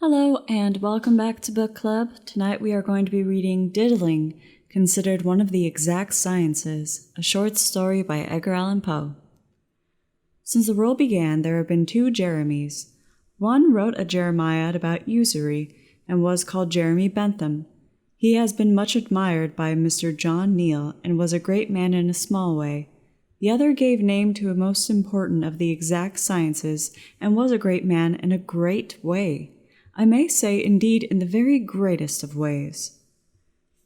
Hello and welcome back to Book Club. Tonight we are going to be reading Diddling, considered one of the exact sciences, a short story by Edgar Allan Poe. Since the world began, there have been two Jeremies. One wrote a Jeremiad about usury and was called Jeremy Bentham. He has been much admired by Mr. John Neal and was a great man in a small way. The other gave name to a most important of the exact sciences and was a great man in a great way. I may say, indeed, in the very greatest of ways.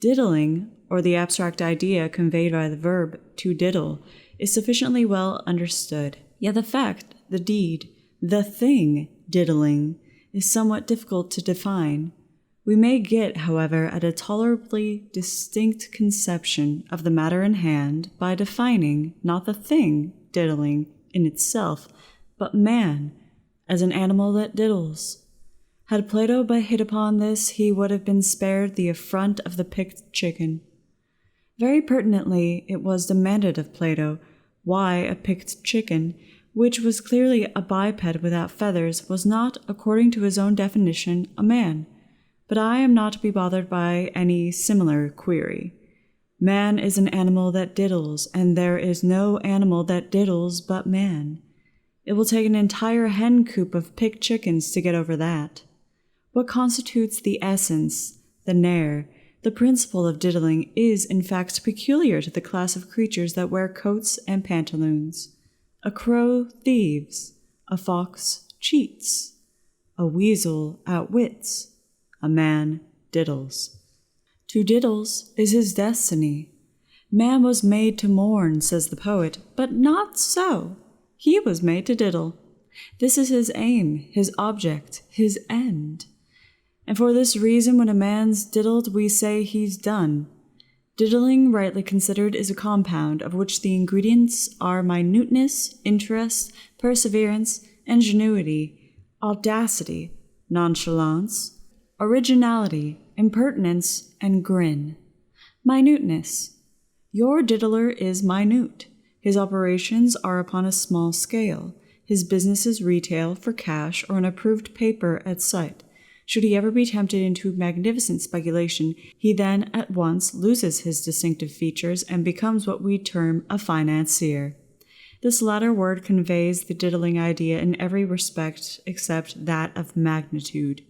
Diddling, or the abstract idea conveyed by the verb to diddle, is sufficiently well understood. Yet the fact, the deed, the thing, diddling, is somewhat difficult to define. We may get, however, at a tolerably distinct conception of the matter in hand by defining not the thing, diddling, in itself, but man, as an animal that diddles. Had Plato but hit upon this, he would have been spared the affront of the picked chicken. Very pertinently, it was demanded of Plato why a picked chicken, which was clearly a biped without feathers, was not, according to his own definition, a man. But I am not to be bothered by any similar query. Man is an animal that diddles, and there is no animal that diddles but man. It will take an entire hen coop of picked chickens to get over that. What constitutes the essence, the nerve, the principle of diddling is, in fact, peculiar to the class of creatures that wear coats and pantaloons. A crow thieves, a fox cheats, a weasel outwits, a man diddles. To diddles is his destiny. Man was made to mourn, says the poet, but not so. He was made to diddle. This is his aim, his object, his end. And for this reason, when a man's diddled, we say he's done. Diddling, rightly considered, is a compound of which the ingredients are minuteness, interest, perseverance, ingenuity, audacity, nonchalance, originality, impertinence, and grin. Minuteness. Your diddler is minute. His operations are upon a small scale. His business is retail for cash or an approved paper at sight. Should he ever be tempted into magnificent speculation, he then at once loses his distinctive features and becomes what we term a financier. This latter word conveys the diddling idea in every respect except that of magnitude.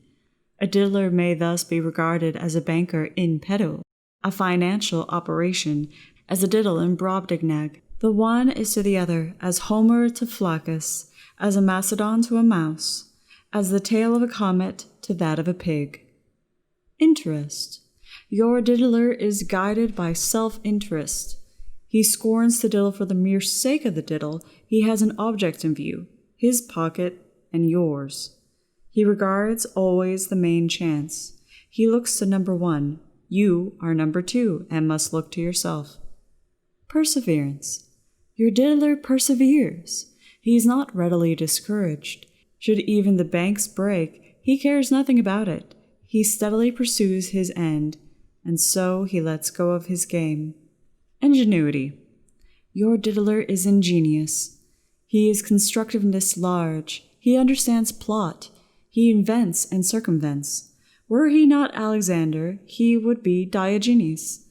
A diddler may thus be regarded as a banker in petto, a financial operation, as a diddle in Brobdingnag. The one is to the other as Homer to Flaccus, as a Macedon to a mouse, as the tail of a comet to that of a pig. Interest. Your diddler is guided by self-interest. He scorns to diddle for the mere sake of the diddle. He has an object in view, his pocket and yours. He regards always the main chance. He looks to number one. You are number two and must look to yourself. Perseverance. Your diddler perseveres. He is not readily discouraged. Should even the banks break, he cares nothing about it. He steadily pursues his end, and so he lets go of his game. Ingenuity. Your diddler is ingenious. He is constructiveness large. He understands plot. He invents and circumvents. Were he not Alexander, he would be Diogenes.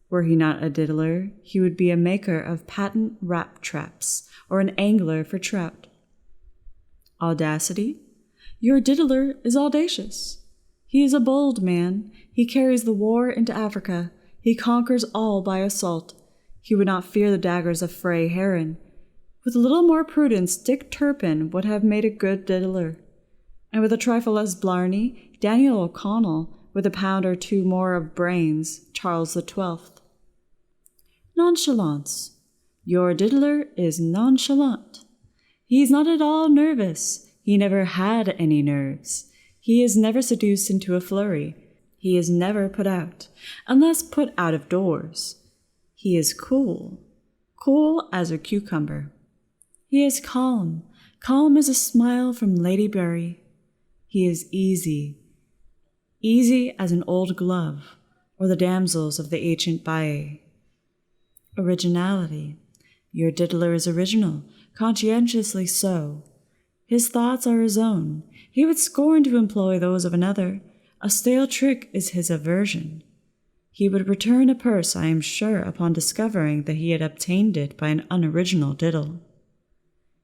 Were he not a diddler, he would be a maker of patent rat traps, or an angler for trout. Audacity. Your diddler is audacious. He is a bold man. He carries the war into Africa. He conquers all by assault. He would not fear the daggers of Fray Heron. With a little more prudence, Dick Turpin would have made a good diddler. And with a trifle less blarney, Daniel O'Connell, with a pound or two more of brains, Charles XII. Nonchalance. Your diddler is nonchalant. He is not at all nervous. He never had any nerves. He is never seduced into a flurry. He is never put out, unless put out of doors. He is cool as a cucumber. He is calm as a smile from Lady Berry. He is easy as an old glove, or the damsels of the ancient Baiae. Originality. Your diddler is original, conscientiously so. His thoughts are his own. He would scorn to employ those of another. A stale trick is his aversion. He would return a purse, I am sure, upon discovering that he had obtained it by an unoriginal diddle.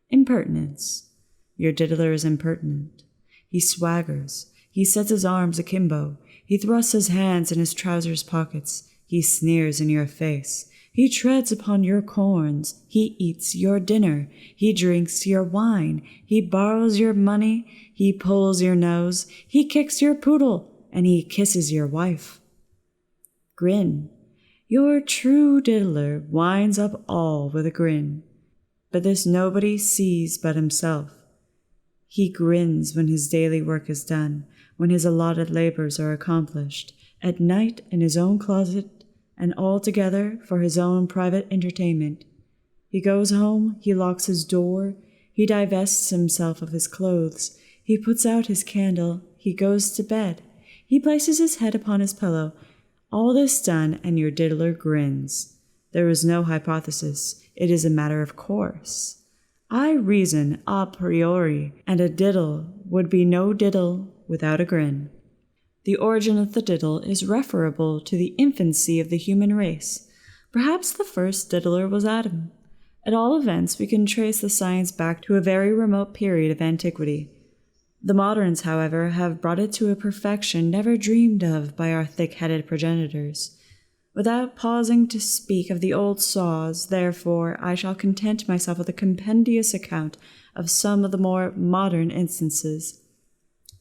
Impertinence. Your diddler is impertinent. He swaggers. He sets his arms akimbo. He thrusts his hands in his trousers pockets. He sneers in your face. He treads upon your corns. He eats your dinner. He drinks your wine. He borrows your money. He pulls your nose. He kicks your poodle. And he kisses your wife. Grin. Your true diddler winds up all with a grin. But this nobody sees but himself. He grins when his daily work is done, when his allotted labors are accomplished, at night in his own closet, and altogether for his own private entertainment. He goes home, he locks his door, he divests himself of his clothes, he puts out his candle, he goes to bed, he places his head upon his pillow. All this done, and your diddler grins. There is no hypothesis. It is a matter of course. I reason a priori, and a diddle would be no diddle without a grin. The origin of the diddle is referable to the infancy of the human race. Perhaps the first diddler was Adam. At all events, we can trace the science back to a very remote period of antiquity. The moderns, however, have brought it to a perfection never dreamed of by our thick-headed progenitors. Without pausing to speak of the old saws, therefore, I shall content myself with a compendious account of some of the more modern instances.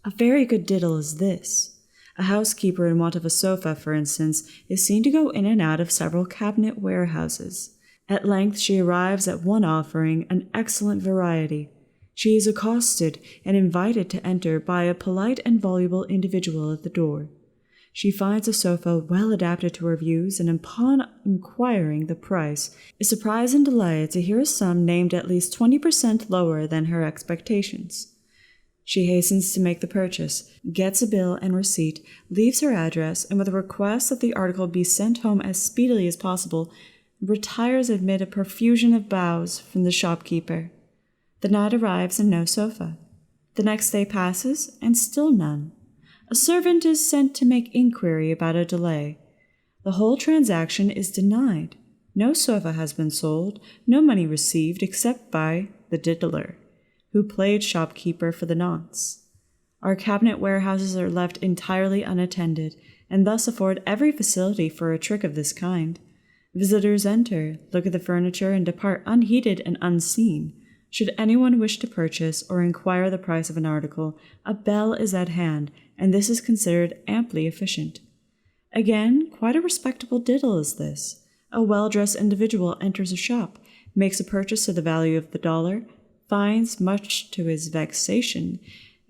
A very good diddle is this. A housekeeper in want of a sofa, for instance, is seen to go in and out of several cabinet warehouses. At length she arrives at one offering an excellent variety. She is accosted and invited to enter by a polite and voluble individual at the door. She finds a sofa well adapted to her views, and upon inquiring the price, is surprised and delighted to hear a sum named at least 20% lower than her expectations. She hastens to make the purchase, gets a bill and receipt, leaves her address, and with a request that the article be sent home as speedily as possible, retires amid a profusion of bows from the shopkeeper. The night arrives and no sofa. The next day passes, and still none. A servant is sent to make inquiry about a delay. The whole transaction is denied. No sofa has been sold, no money received except by the diddler, who played shopkeeper for the nonce. Our cabinet warehouses are left entirely unattended, and thus afford every facility for a trick of this kind. Visitors enter, look at the furniture, and depart unheeded and unseen. Should anyone wish to purchase or inquire the price of an article, a bell is at hand, and this is considered amply efficient. Again, quite a respectable diddle is this. A well-dressed individual enters a shop, makes a purchase to the value of the dollar, finds, much to his vexation,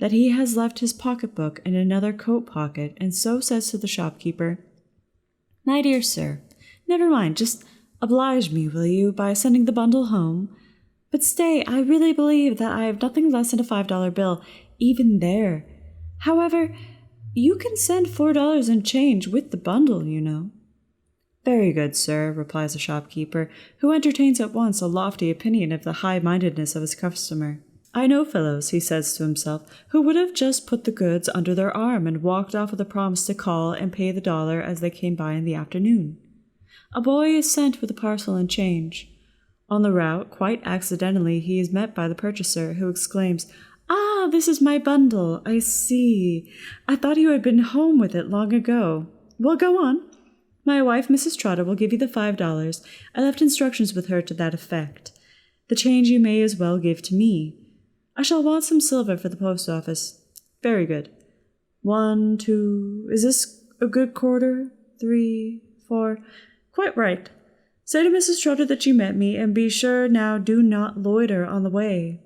that he has left his pocketbook in another coat pocket, and so says to the shopkeeper, "My dear sir, never mind, just oblige me, will you, by sending the bundle home? But stay, I really believe that I have nothing less than a $5 bill, even there. However, you can send $4 and change with the bundle, you know." "Very good, sir," replies the shopkeeper, who entertains at once a lofty opinion of the high-mindedness of his customer. "I know fellows," he says to himself, "who would have just put the goods under their arm and walked off with a promise to call and pay the dollar as they came by in the afternoon." A boy is sent with a parcel and change. On the route, quite accidentally, he is met by the purchaser, who exclaims, "Ah, this is my bundle. I see. I thought you had been home with it long ago. Well, go on. My wife, Mrs. Trotter, will give you the $5. I left instructions with her to that effect. The change you may as well give to me. I shall want some silver for the post office. Very good. 1, 2, is this a good quarter? 3, 4, quite right. Say to Mrs. Trotter that you met me, and be sure now do not loiter on the way."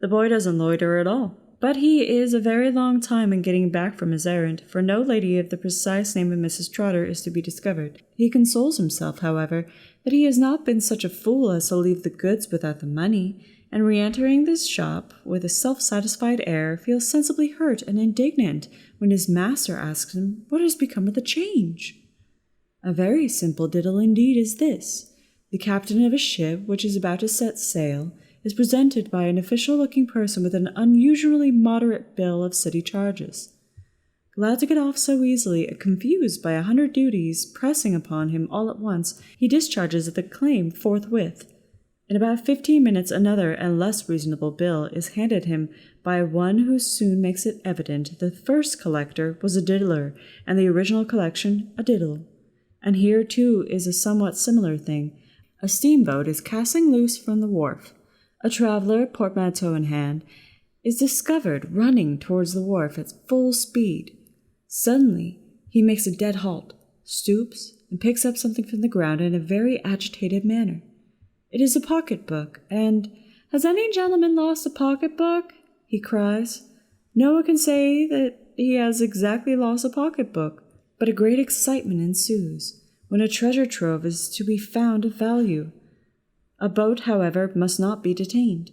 The boy doesn't loiter at all, but he is a very long time in getting back from his errand, for no lady of the precise name of Mrs. Trotter is to be discovered. He consoles himself, however, that he has not been such a fool as to leave the goods without the money, and re-entering this shop with a self-satisfied air, feels sensibly hurt and indignant when his master asks him what has become of the change. A very simple diddle indeed is this. The captain of a ship which is about to set sail is presented by an official-looking person with an unusually moderate bill of city charges. Glad to get off so easily and confused by 100 duties pressing upon him all at once, he discharges the claim forthwith. In about 15 minutes another and less reasonable bill is handed him by one who soon makes it evident the first collector was a diddler, and the original collection a diddle. And here, too, is a somewhat similar thing. A steamboat is casting loose from the wharf. A traveller, portmanteau in hand, is discovered running towards the wharf at full speed. Suddenly, he makes a dead halt, stoops, and picks up something from the ground in a very agitated manner. It is a pocket-book, and, "Has any gentleman lost a pocket-book?" he cries. No one can say that he has exactly lost a pocket-book, but a great excitement ensues, when a treasure trove is to be found of value. A boat, however, must not be detained.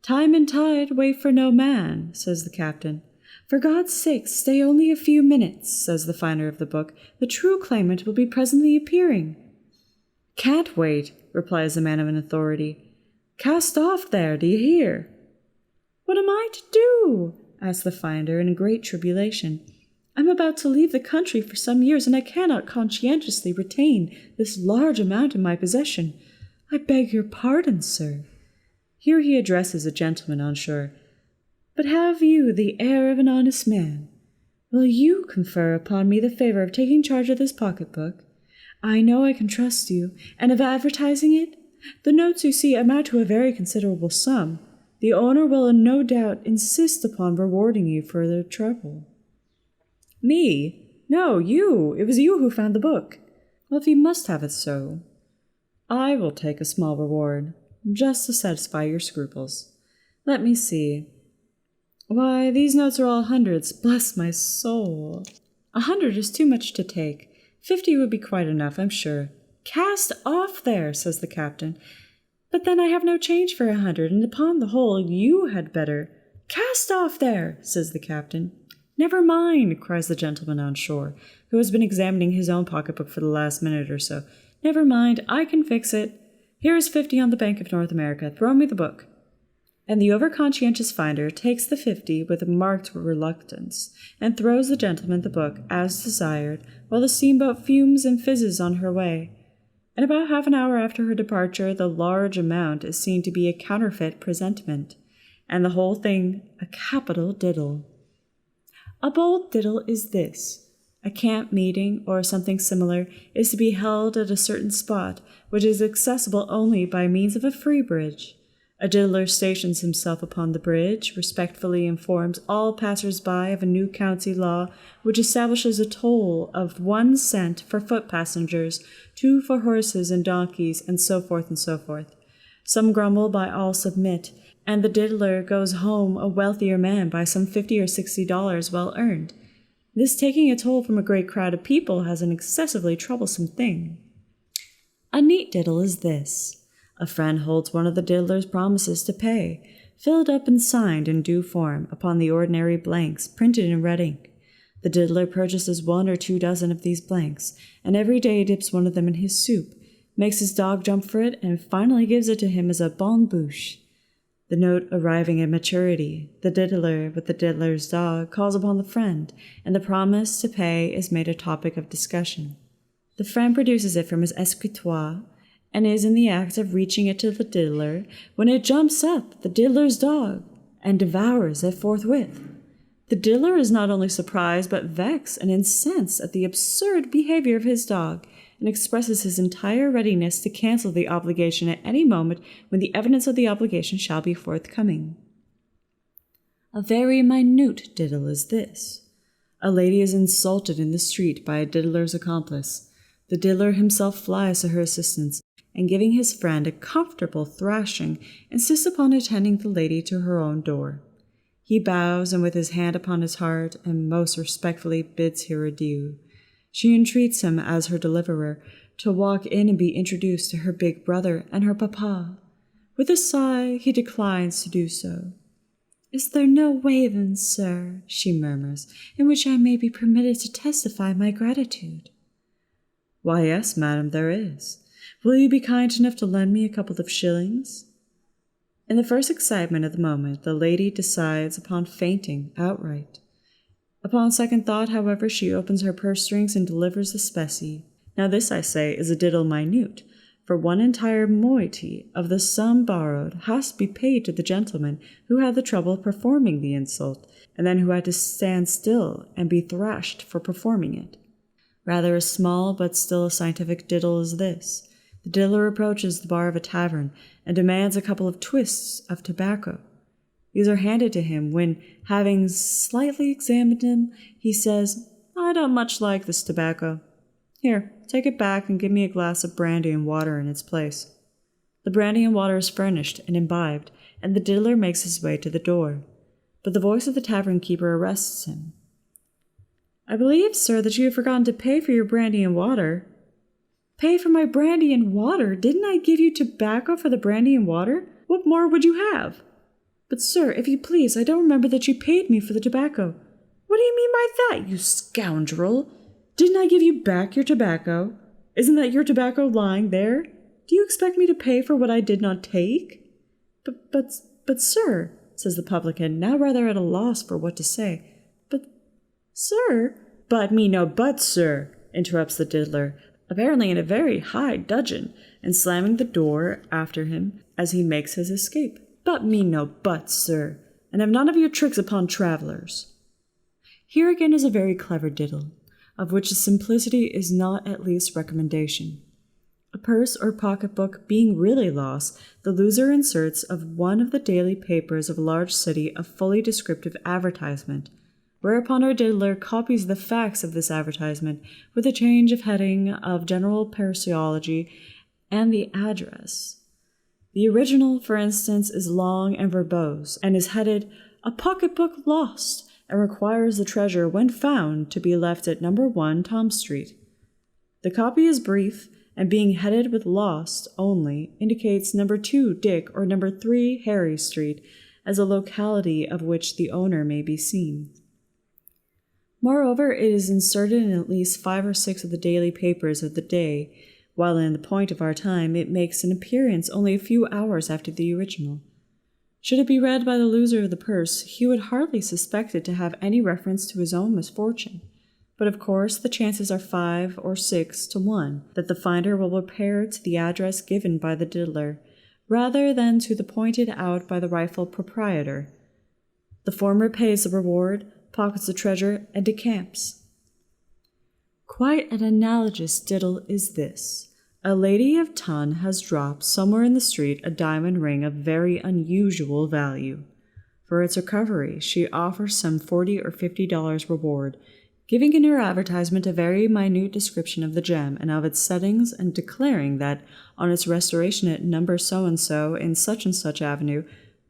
"Time and tide wait for no man," says the captain. "For God's sake, stay only a few minutes," says the finder of the book. "The true claimant will be presently appearing." "Can't wait," replies the man of an authority. "Cast off there, do you hear?" "What am I to do?" asks the finder in great tribulation. "I'm about to leave the country for some years, and I cannot conscientiously retain this large amount in my possession. I beg your pardon, sir." Here he addresses a gentleman on shore. "But have you the air of an honest man? Will you confer upon me the favor of taking charge of this pocket-book? I know I can trust you, and of advertising it. The notes you see amount to a very considerable sum. The owner will no doubt insist upon rewarding you for the trouble." "Me? No, you. It was you who found the book." "Well, if you must have it so, I will take a small reward, just to satisfy your scruples. Let me see. Why, these notes are all hundreds, bless my soul. 100 is too much to take. 50 would be quite enough, I'm sure." "Cast off there," says the captain. "But then I have no change for 100, and upon the whole you had better—" "Cast off there," says the captain. "Never mind," cries the gentleman on shore, who has been examining his own pocketbook for the last minute or so. "Never mind, I can fix it. Here is 50 on the Bank of North America. Throw me the book." And the over-conscientious finder takes the 50 with a marked reluctance, and throws the gentleman the book, as desired, while the steamboat fumes and fizzes on her way. And about half an hour after her departure, the large amount is seen to be a counterfeit presentment, and the whole thing a capital diddle. A bold diddle is this: a camp meeting, or something similar, is to be held at a certain spot, which is accessible only by means of a free bridge. A diddler stations himself upon the bridge, respectfully informs all passers-by of a new county law which establishes a toll of 1 cent for foot passengers, 2 for horses and donkeys, and so forth and so forth. Some grumble, but all submit, and the diddler goes home a wealthier man by some $50 or $60 well earned. This taking a toll from a great crowd of people has an excessively troublesome thing. A neat diddle is this: a friend holds one of the diddler's promises to pay, filled up and signed in due form, upon the ordinary blanks, printed in red ink. The diddler purchases 1 or 2 dozen of these blanks, and every day dips one of them in his soup, makes his dog jump for it, and finally gives it to him as a bonne bouche. The note arriving at maturity, the diddler, with the diddler's dog, calls upon the friend, and the promise to pay is made a topic of discussion. The friend produces it from his escritoire, and is in the act of reaching it to the diddler, when it jumps up, the diddler's dog, and devours it forthwith. The diddler is not only surprised, but vexed and incensed at the absurd behavior of his dog, and expresses his entire readiness to cancel the obligation at any moment when the evidence of the obligation shall be forthcoming. A very minute diddle is this: a lady is insulted in the street by a diddler's accomplice. The diddler himself flies to her assistance, and giving his friend a comfortable thrashing, insists upon attending the lady to her own door. He bows, and with his hand upon his heart, and most respectfully bids her adieu. She entreats him, as her deliverer, to walk in and be introduced to her big brother and her papa. With a sigh, he declines to do so. "Is there no way, then, sir," she murmurs, "in which I may be permitted to testify my gratitude?" "Why, yes, madam, there is. Will you be kind enough to lend me a couple of shillings?" In the first excitement of the moment, the lady decides upon fainting outright. Upon second thought, however, she opens her purse strings and delivers the specie. Now this, I say, is a diddle minute, for one entire moiety of the sum borrowed has to be paid to the gentleman who had the trouble of performing the insult, and then who had to stand still and be thrashed for performing it. Rather a small but still a scientific diddle is this. The diddler approaches the bar of a tavern and demands a couple of twists of tobacco. These are handed to him when, having slightly examined them, he says, "I don't much like this tobacco. Here, take it back and give me a glass of brandy and water in its place." The brandy and water is furnished and imbibed, and the diddler makes his way to the door. But the voice of the tavern keeper arrests him. "I believe, sir, that you have forgotten to pay for your brandy and water." "Pay for my brandy and water? Didn't I give you tobacco for the brandy and water? What more would you have?" "But, sir, if you please, I don't remember that you paid me for the tobacco." "What do you mean by that, you scoundrel? Didn't I give you back your tobacco? Isn't that your tobacco lying there? Do you expect me to pay for what I did not take?" But, sir," says the publican, now rather at a loss for what to say. "But, sir—" "But me no but, sir," interrupts the diddler, apparently in a very high dudgeon, and slamming the door after him as he makes his escape. "But me no but, sir, and have none of your tricks upon travellers." Here again is a very clever diddle, of which the simplicity is not at least recommendation. A purse or pocketbook being really lost, the loser inserts of one of the daily papers of a large city a fully descriptive advertisement, whereupon our diddler copies the facts of this advertisement with a change of heading of general phraseology and the address. The original, for instance, is long and verbose, and is headed, "A pocketbook lost," and requires the treasure, when found, to be left at No. 1 Tom Street. The copy is brief, and being headed with "lost" only, indicates No. 2 Dick or No. 3 Harry Street as a locality of which the owner may be seen. Moreover, it is inserted in at least 5 or 6 of the daily papers of the day, while in the point of our time it makes an appearance only a few hours after the original. Should it be read by the loser of the purse, he would hardly suspect it to have any reference to his own misfortune. But of course the chances are 5 or 6 to 1 that the finder will repair to the address given by the diddler, rather than to the pointed out by the rightful proprietor. The former pays the reward, pockets the treasure, and decamps. Quite an analogous diddle is this. A lady of ton has dropped somewhere in the street a diamond ring of very unusual value. For its recovery, she offers some $40 or $50 reward, giving in her advertisement a very minute description of the gem and of its settings, and declaring that, on its restoration at number so-and-so in such-and-such avenue,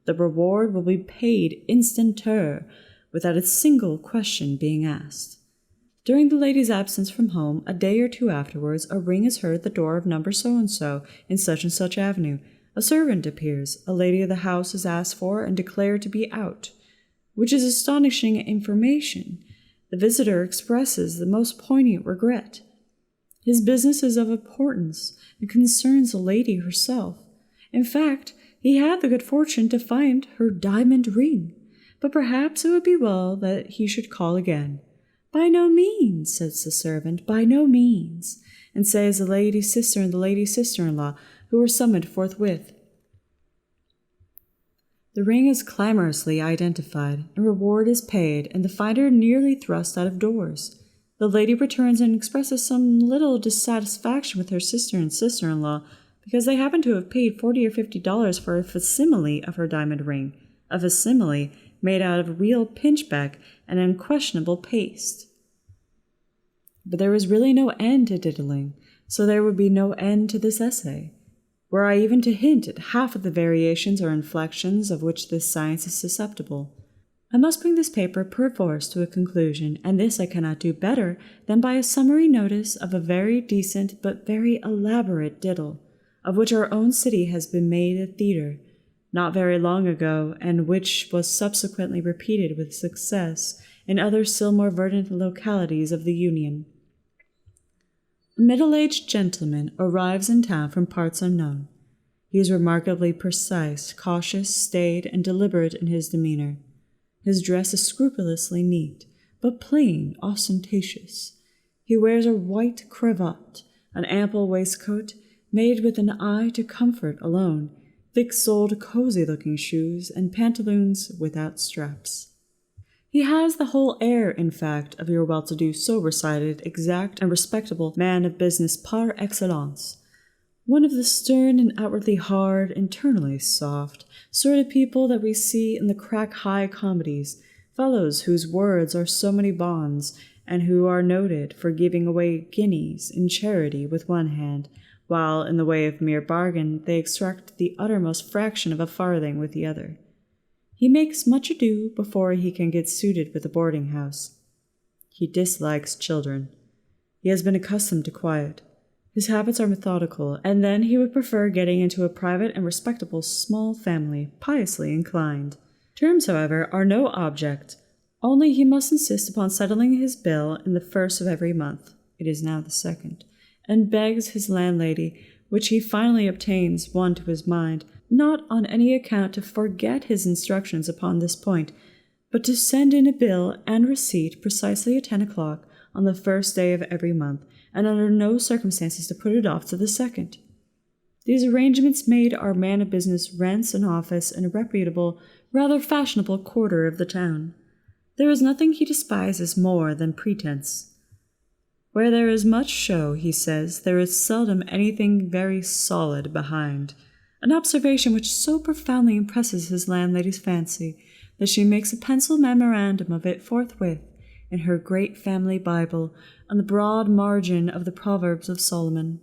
the reward will be paid instanter, without a single question being asked. During the lady's absence from home, a day or two afterwards, a ring is heard at the door of number so-and-so in such-and-such avenue. A servant appears. A lady of the house is asked for and declared to be out, which is astonishing information. The visitor expresses the most poignant regret. His business is of importance and concerns the lady herself. In fact, he had the good fortune to find her diamond ring, but perhaps it would be well that he should call again. "By no means," says the servant, "by no means," and says the lady's sister and the lady's sister-in-law, who were summoned forthwith. The ring is clamorously identified, and reward is paid, and the finder nearly thrust out of doors. The lady returns and expresses some little dissatisfaction with her sister and sister-in-law, because they happen to have paid $40 or $50 for a facsimile of her diamond ring, a facsimile made out of real pinchbeck and unquestionable paste. But there was really no end to diddling, so there would be no end to this essay. Were I even to hint at half of the variations or inflections of which this science is susceptible, I must bring this paper perforce to a conclusion, and this I cannot do better than by a summary notice of a very decent but very elaborate diddle, of which our own city has been made a theatre, not very long ago, and which was subsequently repeated with success in other still more verdant localities of the Union. A middle-aged gentleman arrives in town from parts unknown. He is remarkably precise, cautious, staid, and deliberate in his demeanor. His dress is scrupulously neat, but plain, ostentatious. He wears a white cravat, an ample waistcoat, made with an eye to comfort alone, thick-soled, cozy-looking shoes, and pantaloons without straps. He has the whole air, in fact, of your well-to-do, sober-sided, exact, and respectable man of business par excellence. One of the stern and outwardly hard, internally soft, sort of people that we see in the crack-high comedies, fellows whose words are so many bonds, and who are noted for giving away guineas in charity with one hand, while in the way of mere bargain they extract the uttermost fraction of a farthing with the other. He makes much ado before he can get suited with a boarding-house. He dislikes children. He has been accustomed to quiet. His habits are methodical, and then he would prefer getting into a private and respectable small family, piously inclined. Terms, however, are no object, only he must insist upon settling his bill in the first of every month, it is now the second, and begs his landlady, which he finally obtains one to his mind, not on any account to forget his instructions upon this point, but to send in a bill and receipt precisely at 10 o'clock on the first day of every month, and under no circumstances to put it off to the second. These arrangements made our man of business rents an office in a reputable, rather fashionable quarter of the town. There is nothing he despises more than pretense. Where there is much show, he says, there is seldom anything very solid behind, an observation which so profoundly impresses his landlady's fancy that she makes a pencil memorandum of it forthwith in her great family Bible on the broad margin of the Proverbs of Solomon.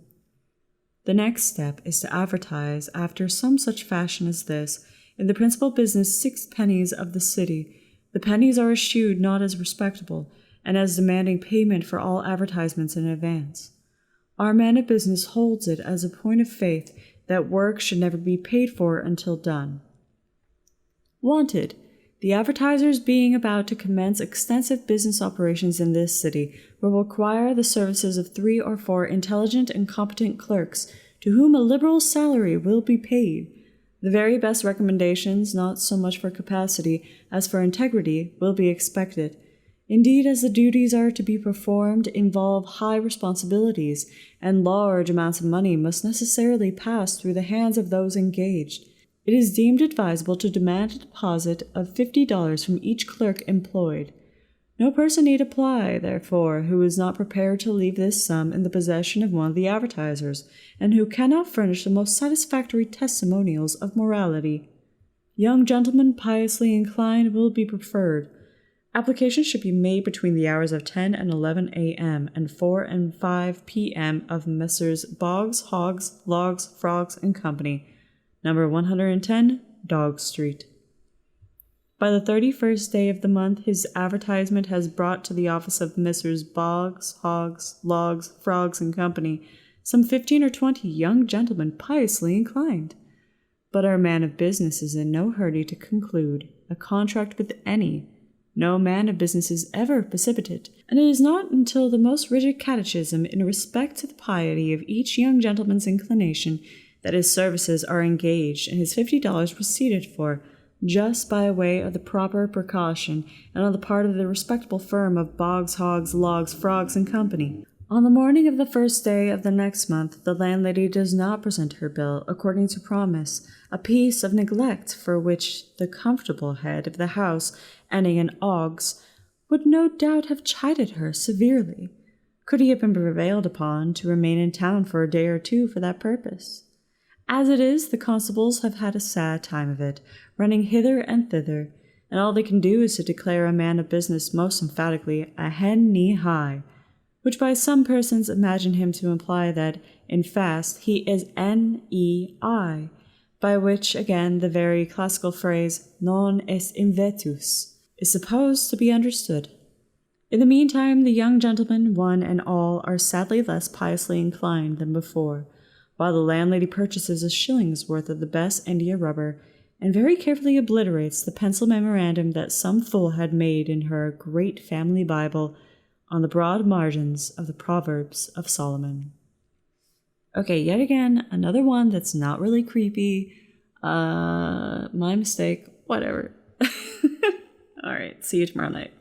The next step is to advertise after some such fashion as this in the principal business 6 pennies of the city. The pennies are eschewed not as respectable, and as demanding payment for all advertisements in advance. Our man of business holds it as a point of faith that work should never be paid for until done. Wanted. The advertisers being about to commence extensive business operations in this city will require the services of 3 or 4 intelligent and competent clerks to whom a liberal salary will be paid. The very best recommendations, not so much for capacity as for integrity, will be expected. Indeed, as the duties are to be performed involve high responsibilities, and large amounts of money must necessarily pass through the hands of those engaged, it is deemed advisable to demand a deposit of $50 from each clerk employed. No person need apply, therefore, who is not prepared to leave this sum in the possession of one of the advertisers, and who cannot furnish the most satisfactory testimonials of morality. Young gentlemen piously inclined will be preferred. Application should be made between the hours of 10 and 11 a.m. and 4 and 5 p.m. of Messrs. Boggs, Hoggs, Logs, Frogs, and Company, number 110, Dog Street. By the 31st day of the month, his advertisement has brought to the office of Messrs. Boggs, Hoggs, Logs, Frogs, and Company some 15 or 20 young gentlemen piously inclined. But our man of business is in no hurry to conclude a contract with any. No man of business is ever precipitate, and it is not until the most rigid catechism in respect to the piety of each young gentleman's inclination that his services are engaged and his $50 proceeded for, just by way of the proper precaution and on the part of the respectable firm of Boggs, Hoggs, Logs, Frogs, and Company. On the morning of the first day of the next month, the landlady does not present her bill according to promise, a piece of neglect for which the comfortable head of the house, ending in Oggs, would no doubt have chided her severely, could he have been prevailed upon to remain in town for a day or two for that purpose. As it is, the constables have had a sad time of it, running hither and thither, and all they can do is to declare a man of business most emphatically a hen knee-high, which by some persons imagine him to imply that, in fast, he is N-E-I, by which, again, the very classical phrase non est invetus is supposed to be understood. In the meantime, the young gentlemen, one and all, are sadly less piously inclined than before, while the landlady purchases a shilling's worth of the best India rubber, and very carefully obliterates the pencil memorandum that some fool had made in her great family Bible on the broad margins of the Proverbs of Solomon. Okay, yet again, another one that's not really creepy. My mistake. Whatever. All right, see you tomorrow night.